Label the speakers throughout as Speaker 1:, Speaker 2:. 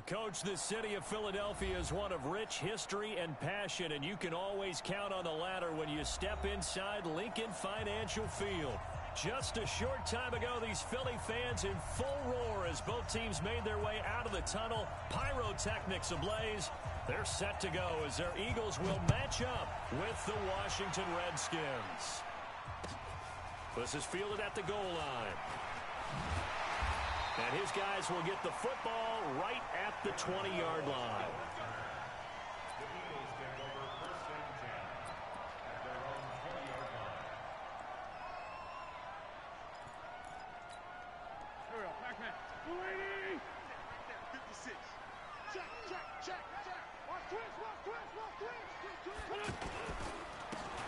Speaker 1: Coach, the city of Philadelphia is one of rich history and passion, and you can always count on the latter when you step inside Lincoln Financial Field. Just a short time ago, these Philly fans in full roar as both teams made their way out of the tunnel. Pyrotechnics ablaze. They're set to go as their Eagles will match up with the Washington Redskins. This is fielded at the goal line. And his guys will get the football right at the 20-yard line.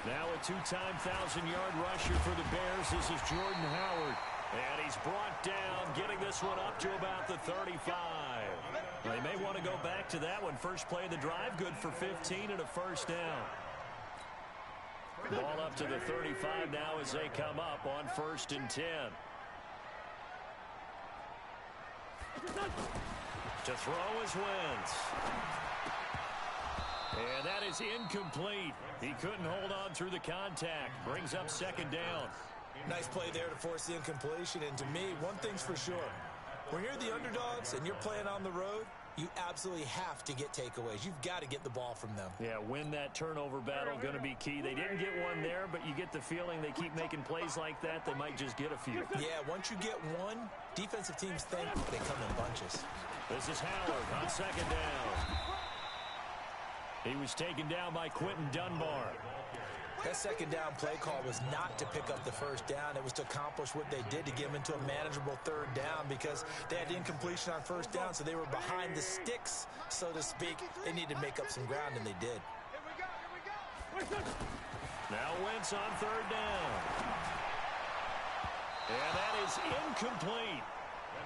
Speaker 1: Now a two-time 1,000-yard rusher for the Bears. This is Jordan Howard. And he's brought down, getting this one up to about the 35. They may want to go back to that one. First play of the drive, good for 15 and a first down. Ball up to the 35 now as they come up on 1st and 10. To throw is Wentz. And that is incomplete. He couldn't hold on through the contact. Brings up 2nd down.
Speaker 2: Nice play there to force the incompletion. And to me, one thing's for sure. When you're the underdogs and you're playing on the road, you absolutely have to get takeaways. You've got to get the ball from them.
Speaker 1: Yeah, win that turnover battle, going to be key. They didn't get one there, but you get the feeling they keep making plays like that, they might just get a few.
Speaker 2: Yeah, once you get one, defensive teams think they come in bunches.
Speaker 1: This is Howard on 2nd down. He was taken down by Quentin Dunbar.
Speaker 2: That 2nd down play call was not to pick up the 1st down. It was to accomplish what they did to get them into a manageable 3rd down because they had incompletion on 1st down, so they were behind the sticks, so to speak. They needed to make up some ground, and they did.
Speaker 1: Now Wentz on 3rd down. And that is incomplete.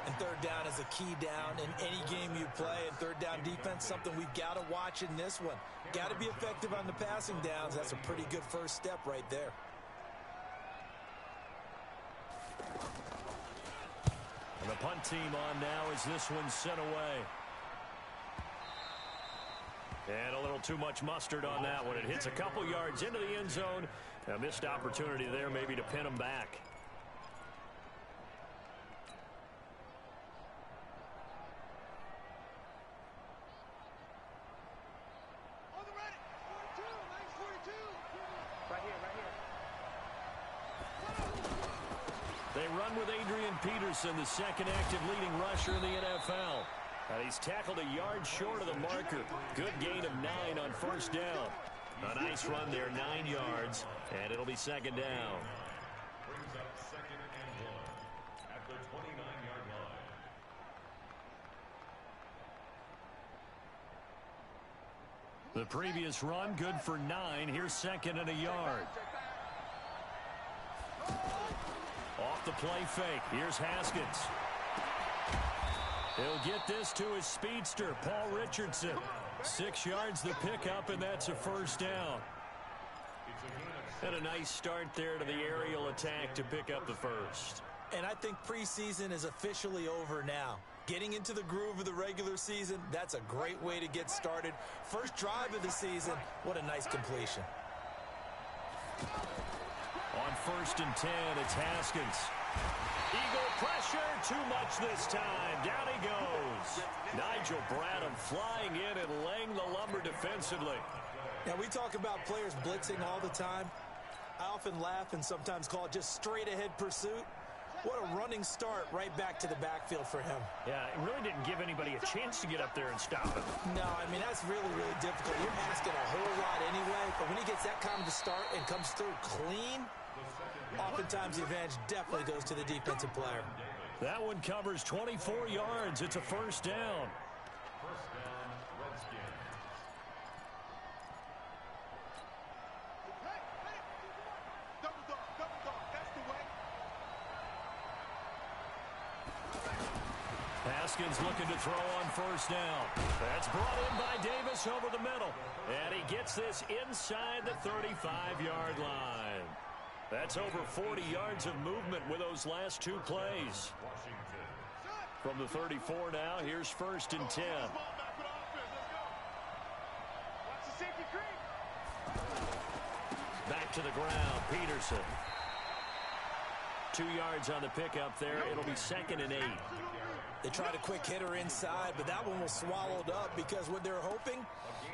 Speaker 2: And 3rd down is a key down in any game you play. And 3rd down defense, something we've got to watch in this one. Got to be effective on the passing downs. That's a pretty good first step right there.
Speaker 1: And the punt team on now as this one's sent away. And a little too much mustard on that one. It hits a couple yards into the end zone. A missed opportunity there maybe to pin them back. They run with Adrian Peterson, the second active leading rusher in the NFL. And he's tackled a yard short of the marker. Good gain of 9 on 1st down. A nice run there, 9 yards, and it'll be 2nd down.
Speaker 3: Brings up 2nd and 1 at the 29-yard line.
Speaker 1: The previous run, good for 9. Here's 2nd and a yard. Off the play fake. Here's Haskins. He'll get this to his speedster, Paul Richardson. 6 yards the pickup, and that's a 1st down. And a nice start there to the aerial attack to pick up the 1st.
Speaker 2: And I think preseason is officially over now. Getting into the groove of the regular season, that's a great way to get started. First drive of the season, what a nice completion.
Speaker 1: On 1st and 10, it's Haskins. Eagle pressure, too much this time. Down he goes. Nigel Bradham flying in and laying the lumber defensively.
Speaker 2: Now, we talk about players blitzing all the time. I often laugh and sometimes call it just straight-ahead pursuit. What a running start right back to the backfield for him.
Speaker 1: Yeah, it really didn't give anybody a chance to get up there and stop him.
Speaker 2: No, I mean, that's really, really difficult. You're asking a whole lot anyway, but when he gets that kind of a start and comes through clean, oftentimes the advantage definitely goes to the defensive player.
Speaker 1: That one covers 24 yards. It's a 1st down.
Speaker 3: First down, Redskins.
Speaker 1: Haskins looking to throw on 1st down. That's brought in by Davis over the middle. And he gets this inside the 35-yard line. That's over 40 yards of movement with those last 2 plays. From the 34 now, here's 1st and 10. Back to the ground, Peterson. 2 yards on the pickup there. It'll be 2nd and 8.
Speaker 2: They tried a quick hitter inside, but that one was swallowed up because what they're hoping,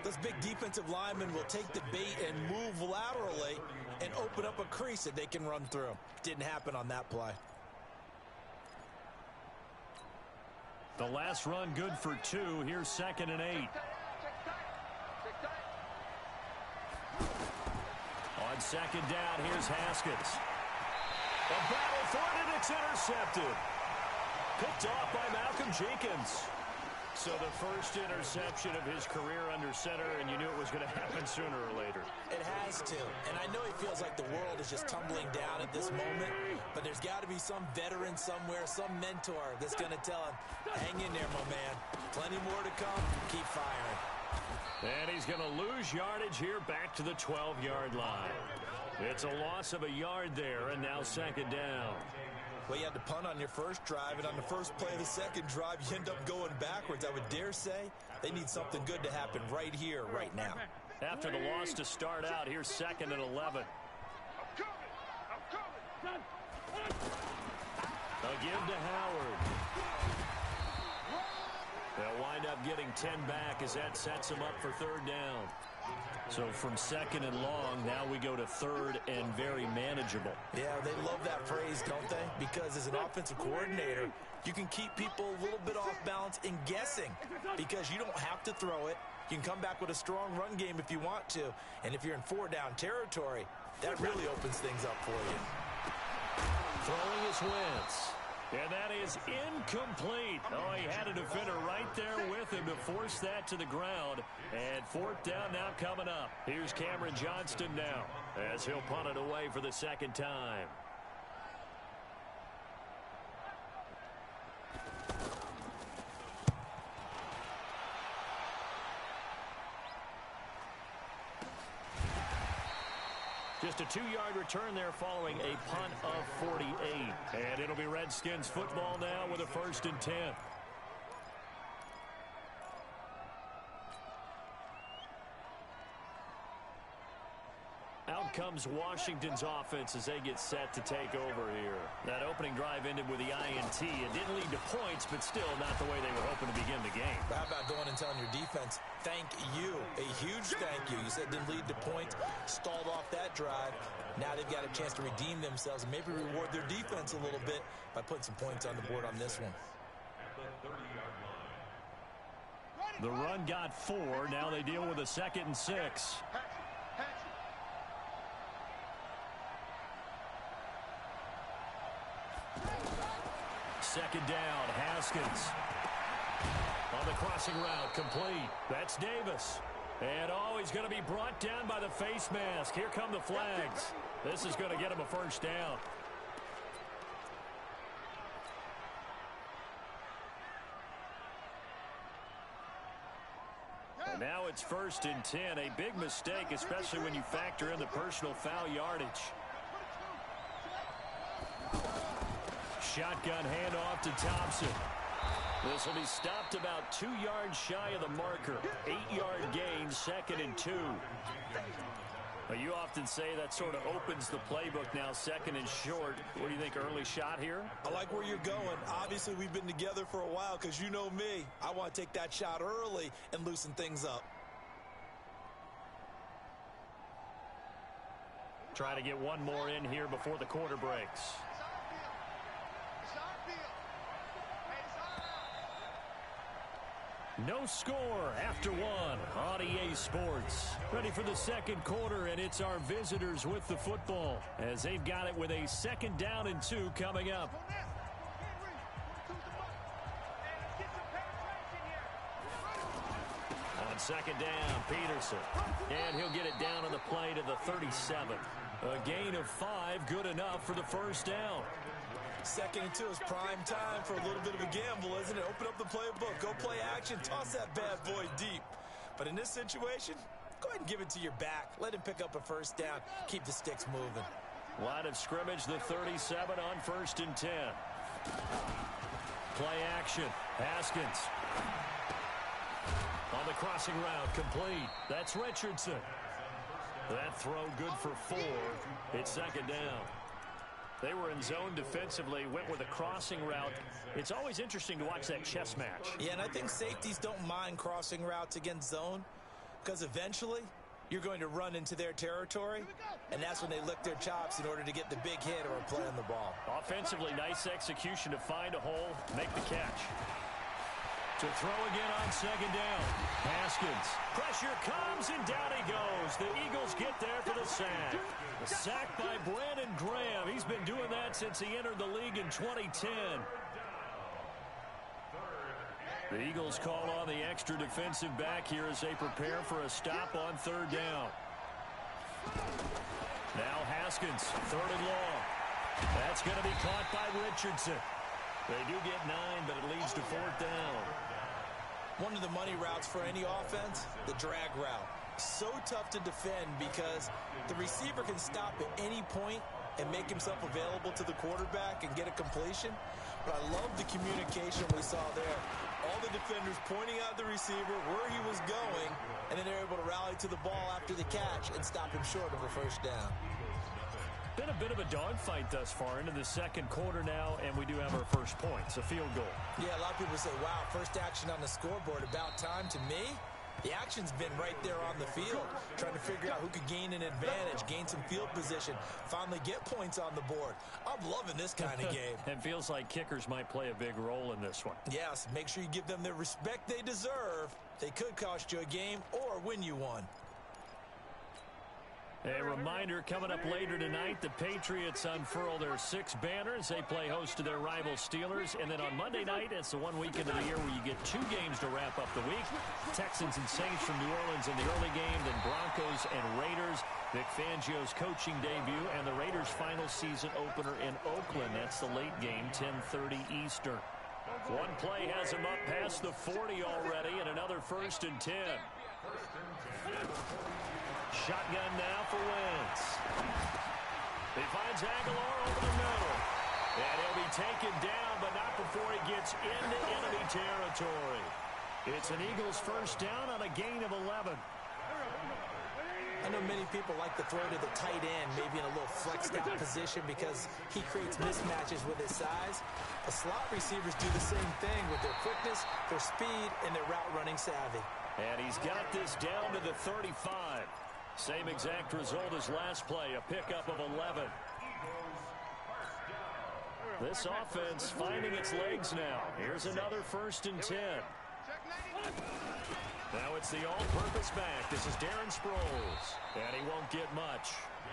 Speaker 2: those big defensive linemen will take the bait and move laterally and open up a crease that they can run through. Didn't happen on that play.
Speaker 1: The last run good for 2. Here's 2nd and 8. On 2nd down, here's Haskins. A battle for it, and it's intercepted. Picked off by Malcolm Jenkins. So the first interception of his career under center, and you knew it was going to happen sooner or later.
Speaker 2: It has to. And I know he feels like the world is just tumbling down at this moment, but there's got to be some veteran somewhere, some mentor that's going to tell him, hang in there, my man. Plenty more to come. Keep firing.
Speaker 1: And he's going to lose yardage here back to the 12-yard line. It's a loss of a yard there, and now 2nd down.
Speaker 2: Well, you had to punt on your first drive, and on the first play of the second drive, you end up going backwards. I would dare say they need something good to happen right here, right now.
Speaker 1: After the loss to start out, here's 2nd and 11. A give to Howard. They'll wind up getting 10 back as that sets them up for 3rd down. So from 2nd and long, now we go to 3rd and very manageable.
Speaker 2: Yeah, they love that phrase, don't they? Because as an offensive coordinator, you can keep people a little bit off balance in guessing because you don't have to throw it. You can come back with a strong run game if you want to. And if you're in 4-down territory, that really opens things up for you.
Speaker 1: Throwing is Wentz. And that is incomplete. Oh, he had a defender right there with him to force that to the ground. And 4th down now coming up. Here's Cameron Johnston now as he'll punt it away for the 2nd time. Just a 2-yard return there following a punt of 48. And it'll be Redskins football now with a 1st and 10. Out comes Washington's offense as they get set to take over here. That opening drive ended with the INT. It didn't lead to points, but still not the way they were hoping to begin the game.
Speaker 2: How about going and telling your defense, thank you, a huge thank you. You said it didn't lead to points, stalled off that drive. Now they've got a chance to redeem themselves and maybe reward their defense a little bit by putting some points on the board on this one.
Speaker 1: The run got 4. Now they deal with a 2nd and 6. 2nd down, Haskins. On the crossing route, complete. That's Davis. And, oh, he's going to be brought down by the face mask. Here come the flags. This is going to get him a 1st down. And now it's 1st and 10. A big mistake, especially when you factor in the personal foul yardage. Shotgun handoff to Thompson. This will be stopped about 2 yards shy of the marker. 8-yard gain, 2nd and 2. Well, you often say that sort of opens the playbook now, 2nd and short. What do you think, early shot here?
Speaker 2: I like where you're going. Obviously, we've been together for a while because you know me. I want to take that shot early and loosen things up.
Speaker 1: Try to get one more in here before the quarter breaks. No score after 1 on EA Sports. Ready for the 2nd quarter, and it's our visitors with the football as they've got it with a 2nd down and 2 coming up. On 2nd down, Peterson. And he'll get it down on the play to the 37. A gain of 5, good enough for the 1st down.
Speaker 2: 2nd and 2 is prime time for a little bit of a gamble, isn't it? Open up the playbook, go play action, toss that bad boy deep. But in this situation, go ahead and give it to your back. Let him pick up a 1st down. Keep the sticks moving.
Speaker 1: Line of scrimmage, the 37 on 1st and 10. Play action. Haskins. On the crossing route, complete. That's Richardson. That throw good for 4. It's second down. They were in zone defensively, went with a crossing route. It's always interesting to watch that chess match.
Speaker 2: Yeah, and I think safeties don't mind crossing routes against zone because eventually you're going to run into their territory, and that's when they lick their chops in order to get the big hit or a play on the ball.
Speaker 1: Offensively, nice execution to find a hole, make the catch. To throw again on second down. Haskins. Pressure comes, and down he goes. The Eagles get there for the sack. The sack by Brandon Graham. He's been doing that since he entered the league in 2010. The Eagles call on the extra defensive back here as they prepare for a stop on third down. Now Haskins, third and long. That's going to be caught by Richardson. They do get 9, but it leads to fourth down.
Speaker 2: One of the money routes for any offense, the drag route. So tough to defend because the receiver can stop at any point and make himself available to the quarterback and get a completion. But I love the communication we saw there. All the defenders pointing out the receiver, where he was going, and then they're able to rally to the ball after the catch and stop him short of a first down.
Speaker 1: Been a bit of a dogfight thus far into the second quarter now, and we do have our first points, a field goal.
Speaker 2: Yeah, a lot of people say, wow, first action on the scoreboard, about time. To me, the action's been right there on the field, trying to figure out who could gain an advantage, gain some field position, finally get points on the board. I'm loving this kind of game.
Speaker 1: It feels like kickers might play a big role in this one.
Speaker 2: Yes, make sure you give them the respect they deserve. They could cost you a game or win you one.
Speaker 1: A reminder, coming up later tonight, the Patriots unfurl their 6 banners. They play host to their rival Steelers. And then on Monday night, it's the one weekend of the year where you get 2 games to wrap up the week. Texans and Saints from New Orleans in the early game, then Broncos and Raiders. Vic Fangio's coaching debut and the Raiders' final season opener in Oakland. That's the late game, 10:30 Eastern. One play has him up past the 40 already, and another 1st and 10. Shotgun now for Wentz. He finds Aguilar over the middle. And he'll be taken down, but not before he gets into enemy territory. It's an Eagles first down on a gain of 11.
Speaker 2: I know many people like to throw to the tight end, maybe in a little flexed out position because he creates mismatches with his size. The slot receivers do the same thing with their quickness, their speed, and their route running savvy.
Speaker 1: And he's got this down to the 35. Same exact result as last play, a pickup of 11. This offense finding its legs now. Here's another 1st and 10. Now it's the all-purpose back. This is Darren Sproles. And he won't get much.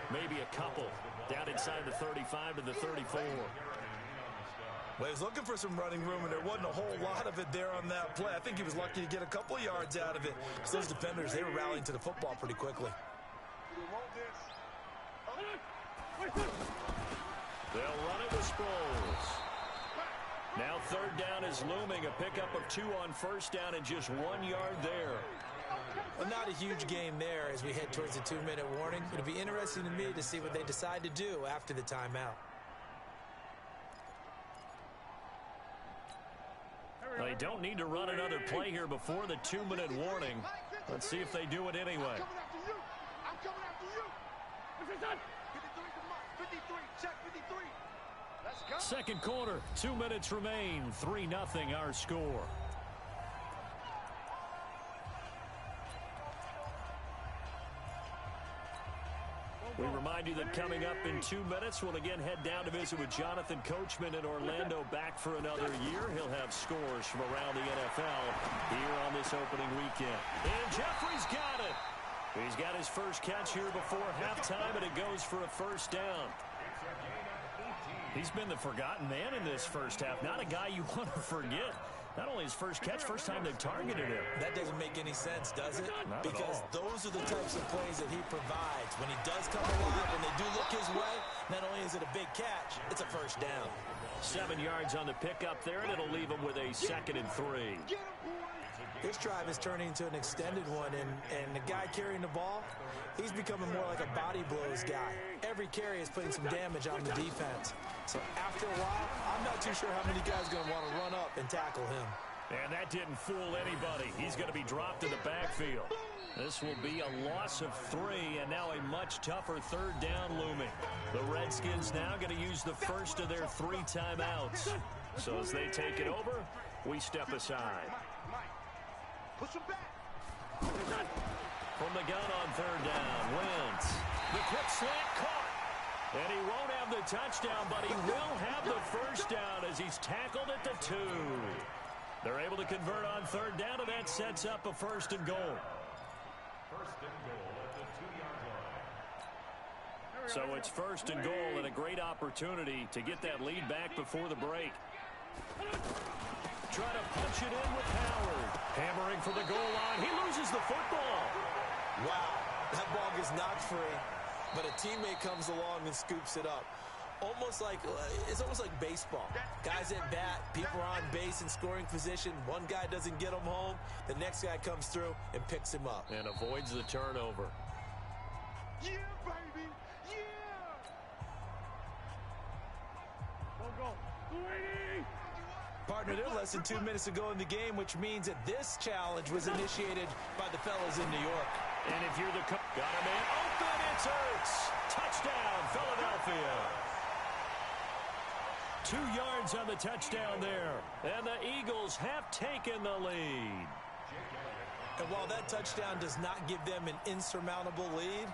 Speaker 1: Maybe a couple. Down inside the 35 to the 34.
Speaker 2: Well, he was looking for some running room, and there wasn't a whole lot of it there on that play. I think he was lucky to get a couple yards out of it. Because those defenders, they were rallying to the football pretty quickly.
Speaker 1: They'll run it with Sproles. Now third down is looming. A pickup of 2 on first down and just 1 yard there.
Speaker 2: Well, not a huge game there as we head towards the 2-minute warning. It'll be interesting to me to see what they decide to do after the timeout.
Speaker 1: They don't need to run another play here before the 2-minute warning. Let's see if they do it anyway.
Speaker 4: I'm coming after you. 53, check 53. Let's go.
Speaker 1: Second quarter, 2 minutes remain. 3-0 our score. We remind you that coming up in 2 minutes, we'll again head down to visit with Jonathan Coachman in Orlando, back for another year. He'll have scores from around the NFL here on this opening weekend. And Jeffrey's got it. He's got his first catch here before halftime, and it goes for a first down. He's been the forgotten man in this first half. Not a guy you want to forget. Not only his first catch, first time they've targeted him.
Speaker 2: That doesn't make any sense, does it?
Speaker 1: Not
Speaker 2: because
Speaker 1: at all.
Speaker 2: Those are the types of plays that he provides. When he does come alive, when they do look his way, not only is it a big catch, it's a first down.
Speaker 1: 7 yards on the pickup there, and it'll leave them with a 2nd and 3.
Speaker 2: This drive is turning into an extended one, and the guy carrying the ball, he's becoming more like a body blows guy. Every carry is putting some damage on the defense. So after a while, I'm not too sure how many guys are going to want to run up and tackle him.
Speaker 1: And that didn't fool anybody. He's going to be dropped in the backfield. This will be a loss of 3, and now a much tougher 3rd down looming. The Redskins now going to use the first of their 3 timeouts. So as they take it over, we step aside.
Speaker 4: Push him back.
Speaker 1: From the gun on 3rd down, Wentz. The quick slant caught. And he won't have the touchdown, but he will have the first down as he's tackled at the 2. They're able to convert on 3rd down, and that sets up a 1st and goal.
Speaker 3: 1st and goal at the 2-yard line.
Speaker 1: So it's 1st and goal and a great opportunity to get that lead back before the break. Try to punch it in with Howard. Hammering for the goal line. He loses the football.
Speaker 2: Wow, that ball gets knocked free, but a teammate comes along and scoops it up. It's almost like baseball. Guys at bat, people are on base in scoring position. One guy doesn't get him home. The next guy comes through and picks him up.
Speaker 1: And avoids the turnover.
Speaker 4: Yeah, baby. Yeah. Go.
Speaker 2: Partner, they're less than 2 minutes to go in the game, which means that this challenge was initiated by the fellas in New York.
Speaker 1: And if you're the got a man open, it's Ertz. Touchdown, Philadelphia. 2 yards on the touchdown there. And the Eagles have taken the lead.
Speaker 2: And while that touchdown does not give them an insurmountable lead,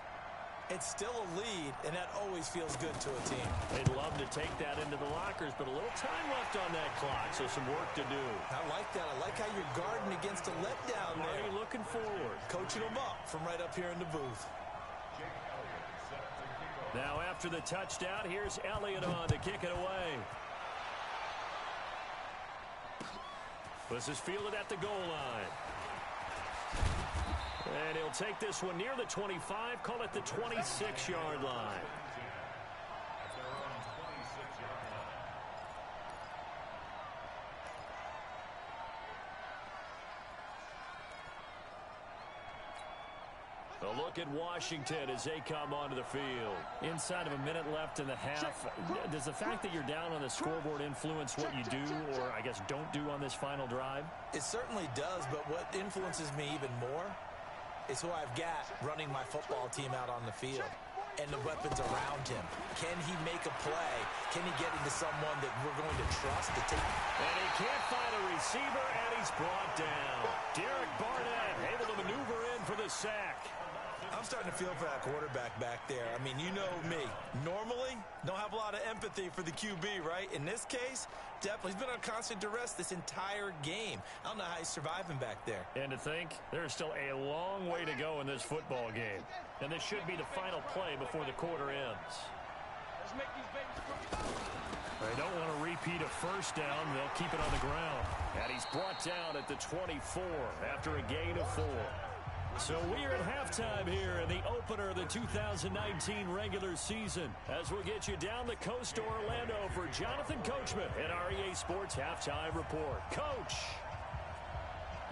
Speaker 2: it's still a lead, and that always feels good to a team.
Speaker 1: They'd love to take that into the lockers, but a little time left on that clock, so some work to do.
Speaker 2: I like that. I like how you're guarding against a letdown there.
Speaker 1: Already looking forward.
Speaker 2: Coaching them up from right up here in the booth.
Speaker 1: Now after the touchdown, here's Elliott on to kick it away. This is fielded at the goal line. And he'll take this one near the 25, call it the 26-yard line. A look at Washington as they come onto the field. Inside of a minute left in the half, does the fact that you're down on the scoreboard influence what you do, or I guess don't do on this final drive?
Speaker 2: It certainly does, but what influences me even more is who I've got running my football team out on the field and the weapons around him. Can he make a play? Can he get into someone that we're going to trust to take?
Speaker 1: And he can't find a receiver, and he's brought down. Derek Barnett able to maneuver in for the sack.
Speaker 2: I'm starting to feel for that quarterback back there. I mean, you know me. Normally, don't have a lot of empathy for the QB, right? In this case, definitely. He's been on constant duress this entire game. I don't know how he's surviving back there.
Speaker 1: And to think, there's still a long way to go in this football game. And this should be the final play before the quarter ends.
Speaker 4: Let's make these babies.
Speaker 1: They don't want to repeat a first down. They'll keep it on the ground. And he's brought down at the 24 after a gain of 4. So we're at halftime here in the opener of the 2019 regular season as we'll get you down the coast to Orlando for Jonathan Coachman at our EA Sports Halftime Report. Coach,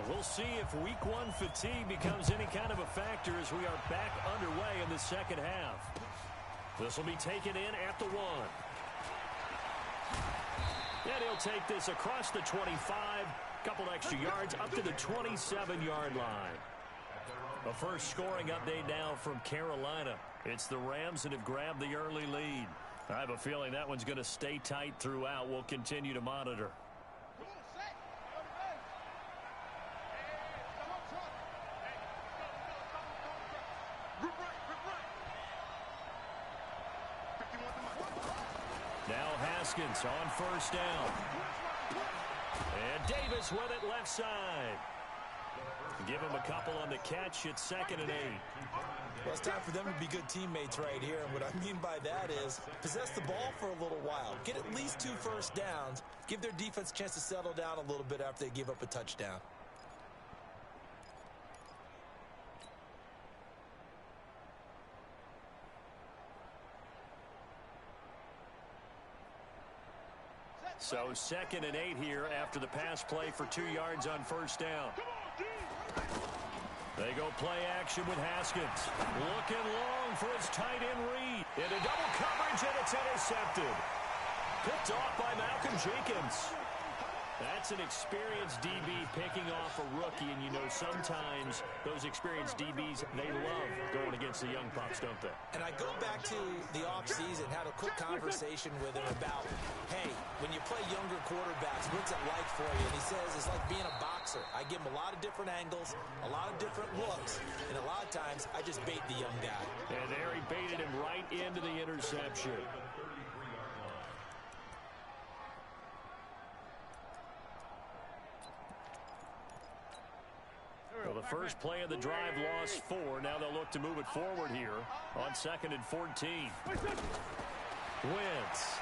Speaker 1: we'll see if week 1 fatigue becomes any kind of a factor as we are back underway in the second half. This will be taken in at the 1. And he'll take this across the 25, couple extra yards up to the 27-yard line. A first scoring update now from Carolina. It's the Rams that have grabbed the early lead. I have a feeling that one's going to stay tight throughout. We'll continue to monitor. Now Haskins on first down. And Davis with it left side. Give him a couple on the catch. It's 2nd and 8.
Speaker 2: Well, it's time for them to be good teammates right here. And what I mean by that is possess the ball for a little while. Get at least 2 first downs. Give their defense a chance to settle down a little bit after they give up a touchdown.
Speaker 1: So 2nd and 8 here after the pass play for 2 yards on first down. They go play action with Haskins. Looking long for his tight end read. Into double coverage, and it's intercepted. Picked off by Malcolm Jenkins. That's an experienced DB picking off a rookie, and you know sometimes those experienced DBs, they love going against the young pups, don't they?
Speaker 2: And I go back to the offseason, had a quick conversation with him about, hey, when you play younger quarterbacks, what's it like for you? And he says it's like being a boxer. I give him a lot of different angles, a lot of different looks, and a lot of times I just bait the young guy.
Speaker 1: And there he baited him right into the interception. Well, the first play of the drive lost 4. Now they'll look to move it forward here on 2nd and 14. Wentz.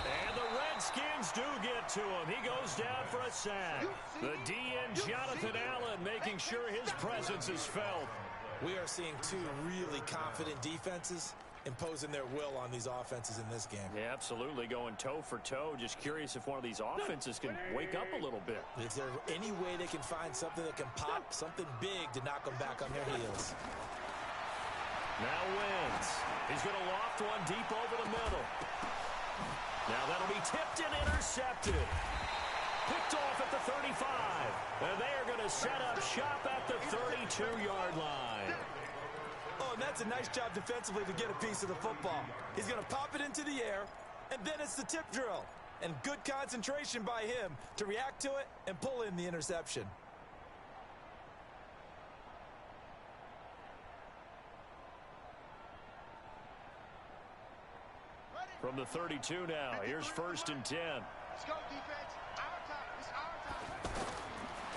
Speaker 1: And the Redskins do get to him. He goes down for a sack. The DN, Jonathan Allen, making sure his presence is felt.
Speaker 2: We are seeing 2 really confident defenses imposing their will on these offenses in this game.
Speaker 1: Yeah, absolutely, going toe for toe. Just curious if one of these offenses can wake up a little bit.
Speaker 2: Is there any way they can find something that can pop, something big to knock them back on their heels?
Speaker 1: Now Wentz. He's going to loft one deep over the middle. Now that'll be tipped and intercepted. Picked off at the 35. And they are going to set up shop at the 32-yard line.
Speaker 2: Oh, and that's a nice job defensively to get a piece of the football. He's going to pop it into the air, and then it's the tip drill. And good concentration by him to react to it and pull in the interception.
Speaker 1: From the 32 now, here's 1st and 10.
Speaker 4: Let's go, defense. Our time. It's our time.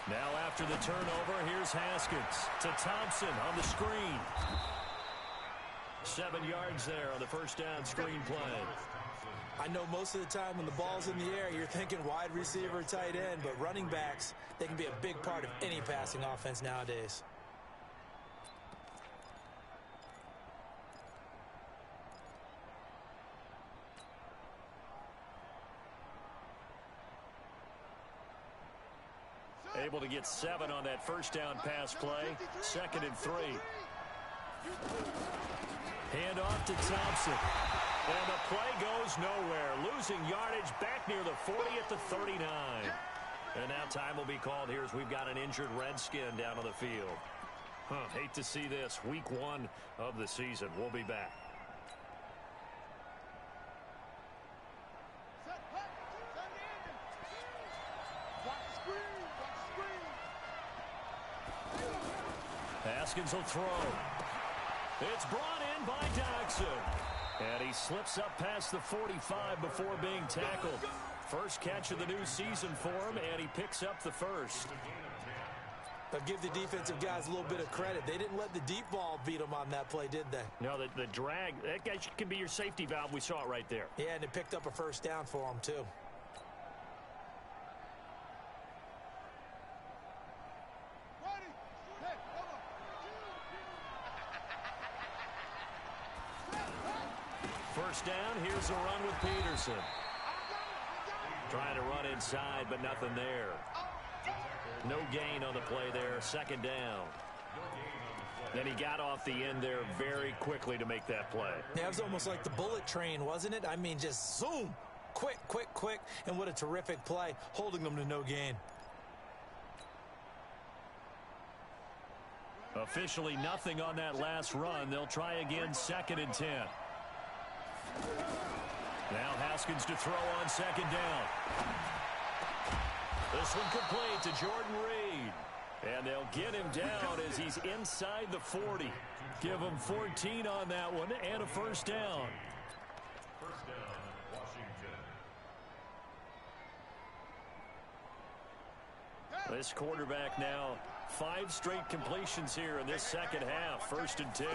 Speaker 1: Now after the turnover, here's Haskins to Thompson on the screen. 7 yards there on the first down screen play.
Speaker 2: I know most of the time when the ball's in the air, you're thinking wide receiver, tight end, but running backs, they can be a big part of any passing offense nowadays.
Speaker 1: Able to get 7 on that first down pass play. 2nd and 3. Hand off to Thompson. And the play goes nowhere. Losing yardage back near the 40 at the 39. And now time will be called here as we've got an injured Redskin down on the field. Hate to see this. Week 1 of the season. We'll be back. Haskins will throw. It's brought in by Dodson. And he slips up past the 45 before being tackled. First catch of the new season for him, and he picks up the first.
Speaker 2: But give the defensive guys a little bit of credit. They didn't let the deep ball beat them on that play, did they?
Speaker 1: No, the drag, that guy can be your safety valve. We saw it right there.
Speaker 2: Yeah, and it picked up a first down for them, too.
Speaker 1: First down, here's a run with Peterson. Trying to run inside, but nothing there. No gain on the play there, 2nd down. Then he got off the end there very quickly to make that play.
Speaker 2: Yeah, it was almost like the bullet train, wasn't it? I mean, just zoom. Quick, quick, quick. And what a terrific play, holding them to no gain.
Speaker 1: Officially nothing on that last run. They'll try again, 2nd and 10. Now Haskins to throw on 2nd down. This one complete to Jordan Reed. And they'll get him down as he's inside the 40. Give him 14 on that one and a first down.
Speaker 3: First down, Washington.
Speaker 1: This quarterback now 5 straight completions here in this second half. 1st and 10.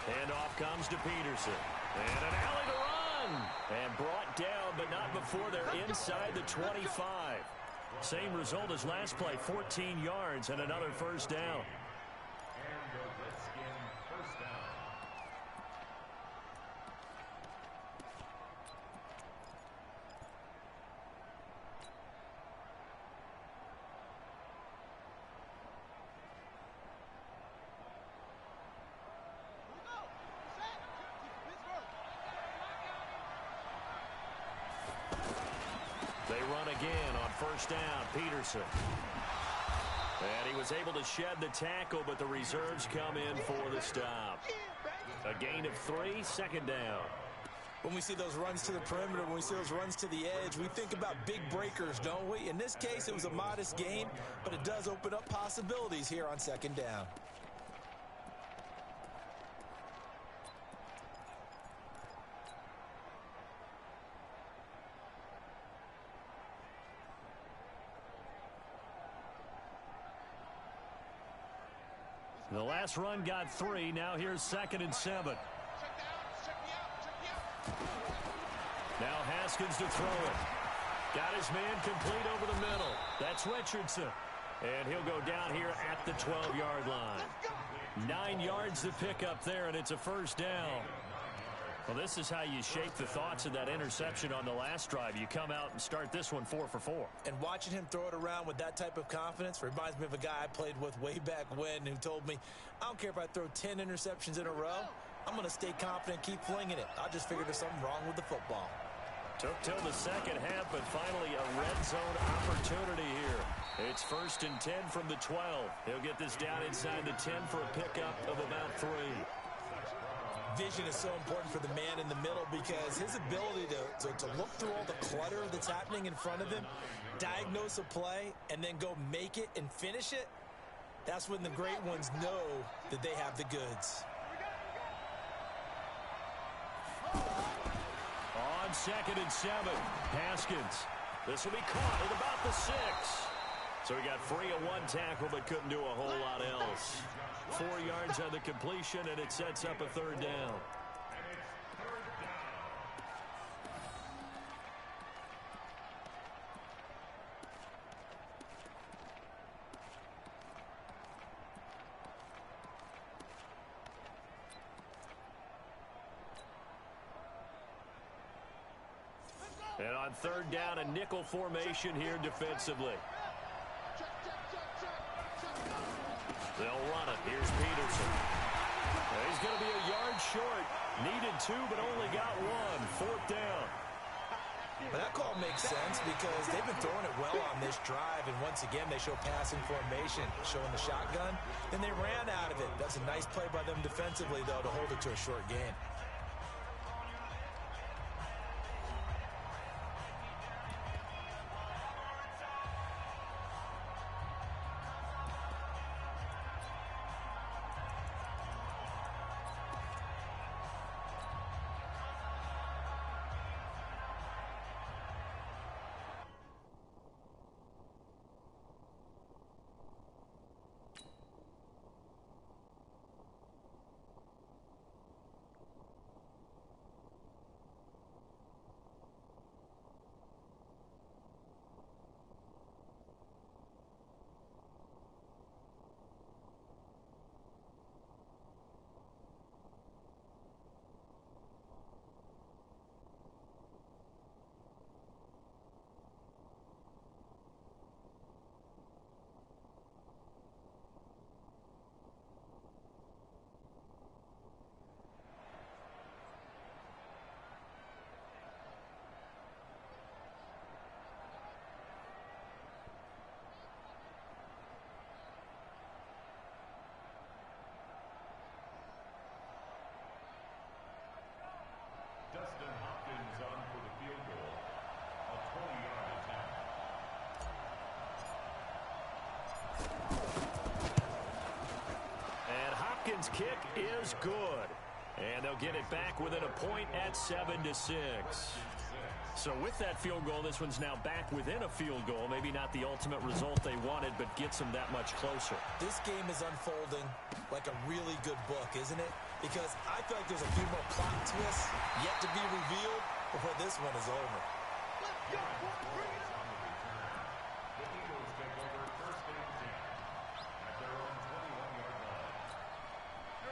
Speaker 1: Handoff comes to Peterson. And an alley to run. And brought down, but not before they're inside the 25. Same result as last play, 14 yards and another first down.
Speaker 3: And the Redskin first down.
Speaker 1: They run again on first down. Peterson. And he was able to shed the tackle, but the reserves come in for the stop. A gain of 3, second down.
Speaker 2: When we see those runs to the perimeter, when we see those runs to the edge, we think about big breakers, don't we? In this case, it was a modest gain, but it does open up possibilities here on second down.
Speaker 1: The last run got 3. Now here's 2nd and 7. Now Haskins to throw it. Got his man complete over the middle. That's Richardson. And he'll go down here at the 12-yard line. 9 yards to pick up there, and it's a first down. Well, this is how you shape the thoughts of that interception on the last drive. You come out and start this one 4 for 4.
Speaker 2: And watching him throw it around with that type of confidence reminds me of a guy I played with way back when who told me, I don't care if I throw 10 interceptions in a row. I'm going to stay confident, keep flinging it. I just figured there's something wrong with the football.
Speaker 1: Took till the second half, but finally a red zone opportunity here. It's 1st and 10 from the 12. He'll get this down inside the 10 for a pickup of about 3.
Speaker 2: Vision is so important for the man in the middle because his ability to look through all the clutter that's happening in front of him, diagnose a play, and then go make it and finish it, that's when the great ones know that they have the goods.
Speaker 1: On 2nd and 7, Haskins. This will be caught at about the 6. So he got free of 1 tackle but couldn't do a whole lot else. 4 yards on the completion, and it sets up a 3rd down. And on 3rd down, a nickel formation here defensively. They'll run it. Here's Peterson. He's going to be a yard short. Needed 2, but only got 1. 4th down.
Speaker 2: Well, that call makes sense because they've been throwing it well on this drive, and once again they show passing formation, showing the shotgun, and they ran out of it. That's a nice play by them defensively, though, to hold it to a short gain.
Speaker 1: Kick is good. And they'll get it back within a point at 7-6. So with that field goal, this one's now back within a field goal. Maybe not the ultimate result they wanted, but gets them that much closer.
Speaker 2: This game is unfolding like a really good book, isn't it? Because I feel like there's a few more plot twists yet to be revealed before this one is over.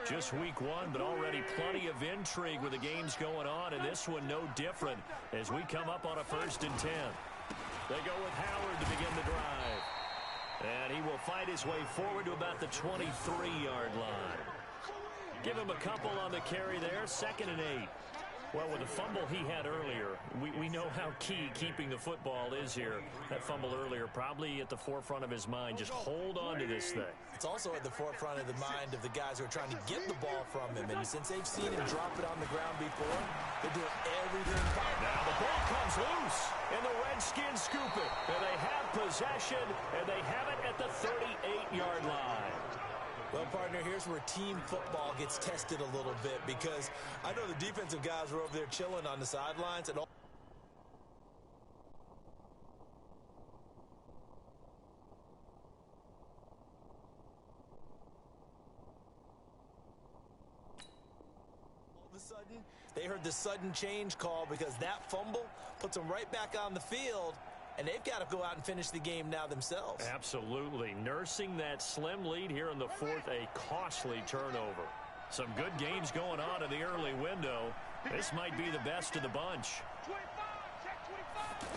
Speaker 1: Just week 1, but already plenty of intrigue with the games going on, and this one no different as we come up on a 1st and 10. They go with Howard to begin the drive. And he will fight his way forward to about the 23-yard line. Give him a couple on the carry there, 2nd and 8. Well, with the fumble he had earlier, we know how key keeping the football is here. That fumble earlier probably at the forefront of his mind. Just hold on to this thing.
Speaker 2: It's also at the forefront of the mind of the guys who are trying to get the ball from him. And since they've seen him drop it on the ground before, they're doing everything possible.
Speaker 1: Now the ball comes loose, and the Redskins scoop it. And they have possession, and they have it at the 38-yard line.
Speaker 2: Well, partner, here's where team football gets tested a little bit, because I know the defensive guys were over there chilling on the sidelines and all. All of a sudden, they heard the sudden change call because that fumble puts them right back on the field. And they've got to go out and finish the game now themselves.
Speaker 1: Absolutely. Nursing that slim lead here in the fourth, a costly turnover. Some good games going on in the early window. This might be the best of the bunch.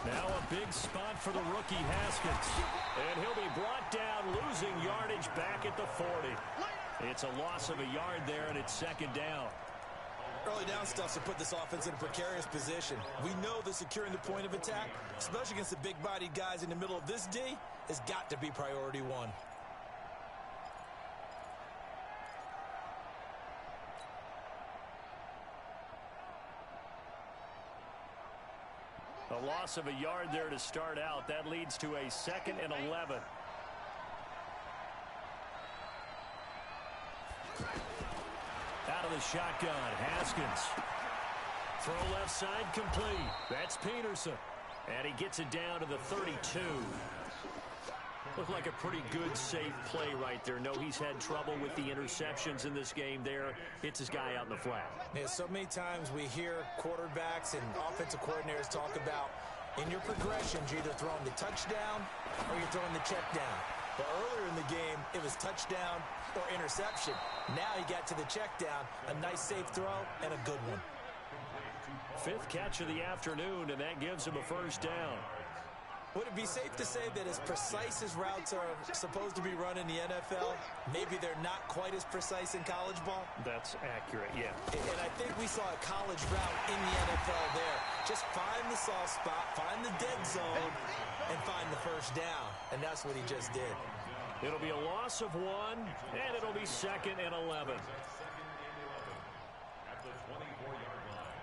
Speaker 1: Now a big spot for the rookie Haskins. And he'll be brought down, losing yardage back at the 40. It's a loss of a yard there, and it's second down.
Speaker 2: Early down stuff to put this offense in a precarious position. We know that securing the point of attack, especially against the big-bodied guys in the middle of this D, has got to be priority one.
Speaker 1: A loss of a yard there to start out. That leads to a 2nd and 11. Out of the shotgun, Haskins. Throw left side complete. That's Peterson. And he gets it down to the 32. Looked like a pretty good, safe play right there. No, he's had trouble with the interceptions in this game there. Hits his guy out in the flat.
Speaker 2: Yeah, so many times we hear quarterbacks and offensive coordinators talk about in your progressions, you're either throwing the touchdown or you're throwing the check down. But earlier in the game, it was touchdown or interception. Now he got to the check down, a nice safe throw, and a good one.
Speaker 1: 5th catch of the afternoon, and that gives him a first down.
Speaker 2: Would it be safe to say that as precise as routes are supposed to be run in the NFL, maybe they're not quite as precise in college ball?
Speaker 1: That's accurate, yeah.
Speaker 2: And I think we saw a college route in the NFL there. Just find the soft spot, find the dead zone, and find the first down. And that's what he just did.
Speaker 1: It'll be a loss of 1, and it'll be 2nd and 11.
Speaker 3: At the 24-yard line.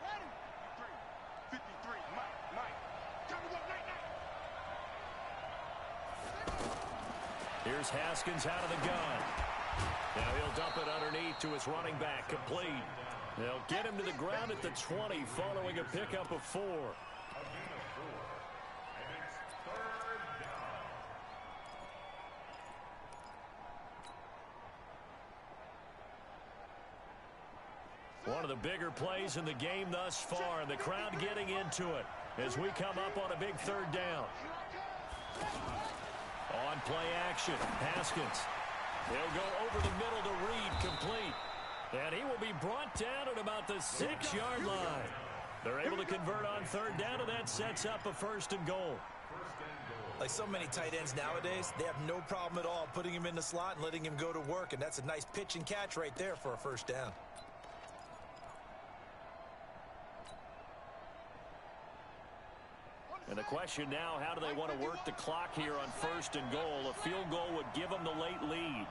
Speaker 4: Ready? 53, Mike. Time to go, night.
Speaker 1: Here's Haskins out of the gun. Now he'll dump it underneath to his running back, complete. They'll get him to the ground at the 20 following a pickup of 4. One of the bigger plays in the game thus far, and the crowd getting into it as we come up on a big 3rd down. On play action, Haskins. He'll go over the middle to Reed, complete. And he will be brought down at about the 6-yard line. They're able to convert on 3rd down, and that sets up a 1st and goal.
Speaker 2: Like so many tight ends nowadays, they have no problem at all putting him in the slot and letting him go to work, and that's a nice pitch and catch right there for a 1st down.
Speaker 1: And the question now, how do they want to work the clock here on 1st and goal? A field goal would give them the late lead.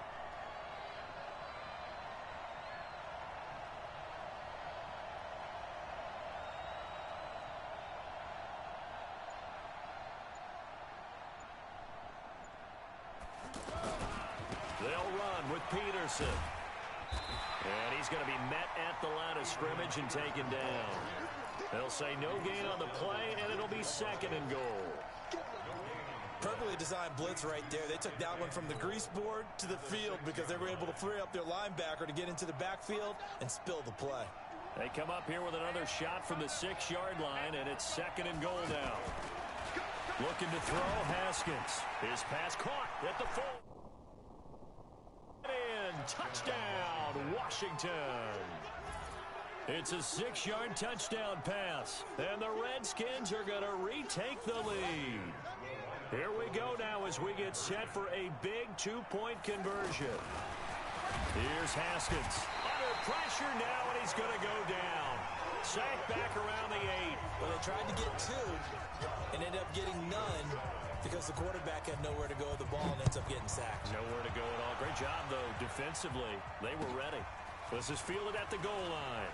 Speaker 1: They'll run with Peterson. And he's going to be met at the line of scrimmage and taken down. They'll say no gain on the play, and it'll be 2nd and goal.
Speaker 2: Perfectly designed blitz right there. They took that one from the grease board to the field because they were able to free up their linebacker to get into the backfield and spill the play.
Speaker 1: They come up here with another shot from the 6-yard line, and it's 2nd and goal now. Looking to throw, Haskins. His pass caught at the 4. And touchdown, Washington. It's a 6-yard touchdown pass, and the Redskins are going to retake the lead. Here we go now as we get set for a big two-point conversion. Here's Haskins. Under pressure now, and he's going to go down. Sacked back around the 8.
Speaker 2: Well, they tried to get 2 and ended up getting none because the quarterback had nowhere to go with the ball and ends up getting sacked.
Speaker 1: Nowhere to go at all. Great job, though, defensively. They were ready. This is fielded at the goal line.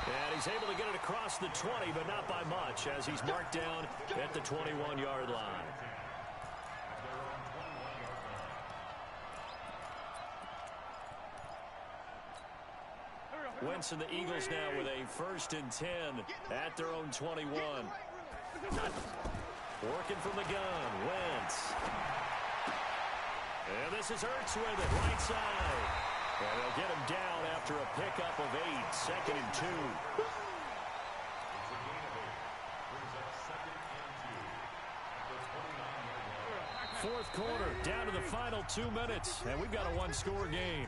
Speaker 1: And he's able to get it across the 20, but not by much, as he's marked down at the 21-yard line. Wentz and the Eagles now with a 1st and 10 at their own 21. Working from the gun, Wentz. And this is Ertz with it, right side. And they'll get him down after a pickup of 8, 2nd and 2. Fourth quarter, down to the final 2 minutes, and we've got a one-score game.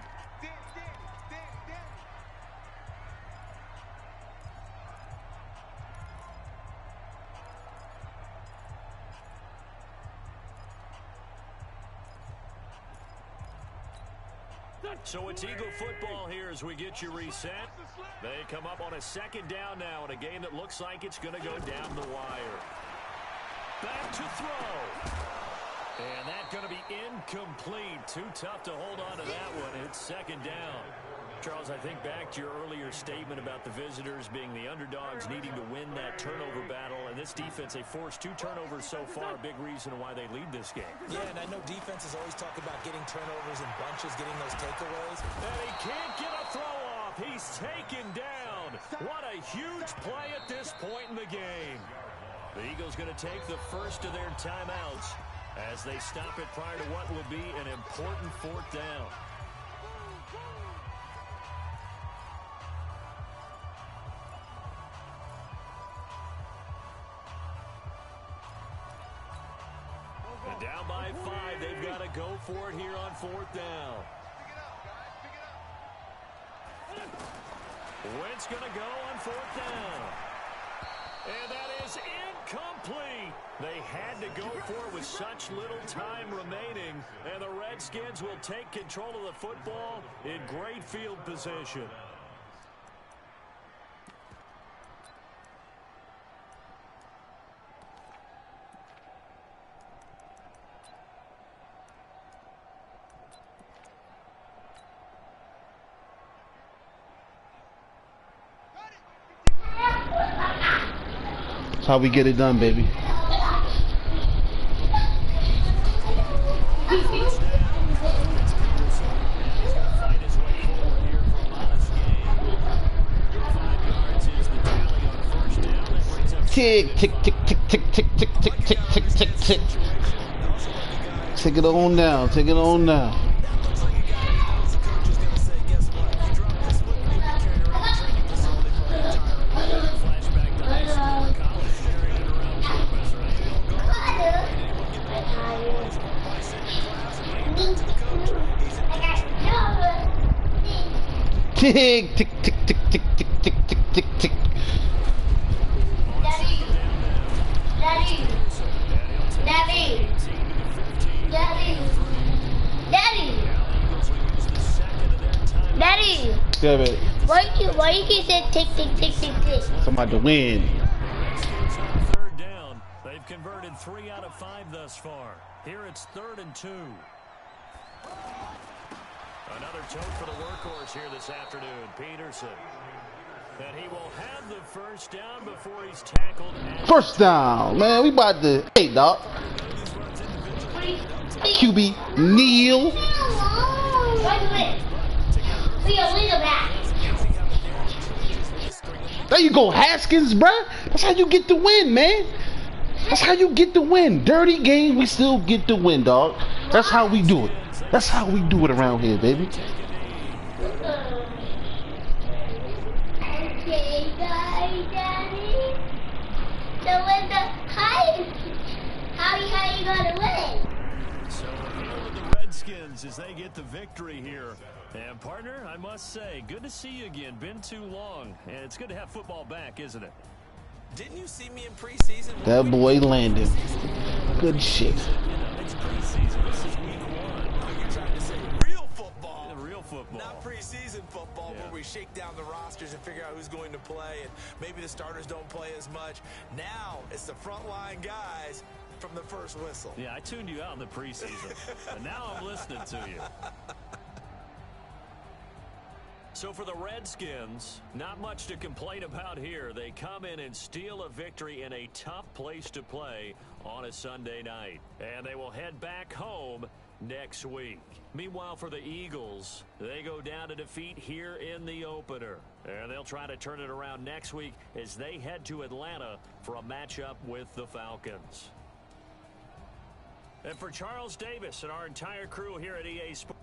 Speaker 1: So it's Eagle football here as we get you reset. They come up on a 2nd down now in a game that looks like it's going to go down the wire. Back to throw. And that's going to be incomplete. Too tough to hold on to that one. It's 2nd down. Charles, I think back to your earlier statement about the visitors being the underdogs needing to win that turnover battle. And this defense, they forced 2 turnovers so far, a big reason why they lead this game.
Speaker 2: Yeah, and I know defenses always talk about getting turnovers in bunches, getting those takeaways.
Speaker 1: And he can't get a throw off. He's taken down. What a huge play at this point in the game. The Eagles going to take the first of their timeouts as they stop it prior to what will be an important 4th down. And down by 5, they've got to go for it here on 4th down. Wentz going to go on 4th down. And that is incomplete. They had to go for it with such little time remaining. And the Redskins will take control of the football in great field position.
Speaker 5: That's how we get it done, baby. Tick, tick, tick, tick, tick, tick, tick, tick, tick, tick, tick, tick. Take it on down, take it on down. Tick, tick, tick, tick, tick, tick, tick, tick, tick, tick.
Speaker 6: Daddy. Daddy. Daddy. Daddy. Daddy. Daddy.
Speaker 5: Yeah, baby.
Speaker 6: Why you keep saying tick, tick, tick, tick, tick?
Speaker 5: Somebody to win.
Speaker 1: Redskins on 3rd down. They've converted 3 out of 5 thus far. Here it's 3rd and 2. Another tote for the workhorse here this afternoon, Peterson. And he will have the 1st down before he's tackled.
Speaker 5: 1st down, man. We about to. Hey, dog. QB Neal. There you go, Haskins, bruh. That's how you get the win, man. That's how you get the win. Dirty game, we still get the win, dog. That's how we do it. That's how we do it around here, baby.
Speaker 6: Okay, Daddy. So when the how you gonna win?
Speaker 1: So here with the Redskins as they get the victory here. And partner, I must say, good to see you again. Been too long. And it's good to have football back, isn't it?
Speaker 2: Didn't you see me in preseason?
Speaker 5: That boy landed. Good shit.
Speaker 1: It's preseason. This is week 1.
Speaker 2: You're trying to say real football.
Speaker 1: Yeah, real football.
Speaker 2: Not preseason football where we shake down the rosters and figure out who's going to play, and maybe the starters don't play as much. Now it's the frontline guys from the first whistle.
Speaker 1: Yeah, I tuned you out in the preseason, and now I'm listening to you. So for the Redskins, not much to complain about here. They come in and steal a victory in a tough place to play on a Sunday night. And they will head back home next week. Meanwhile, for the Eagles, they go down to defeat here in the opener. And they'll try to turn it around next week as they head to Atlanta for a matchup with the Falcons. And for Charles Davis and our entire crew here at EA Sports.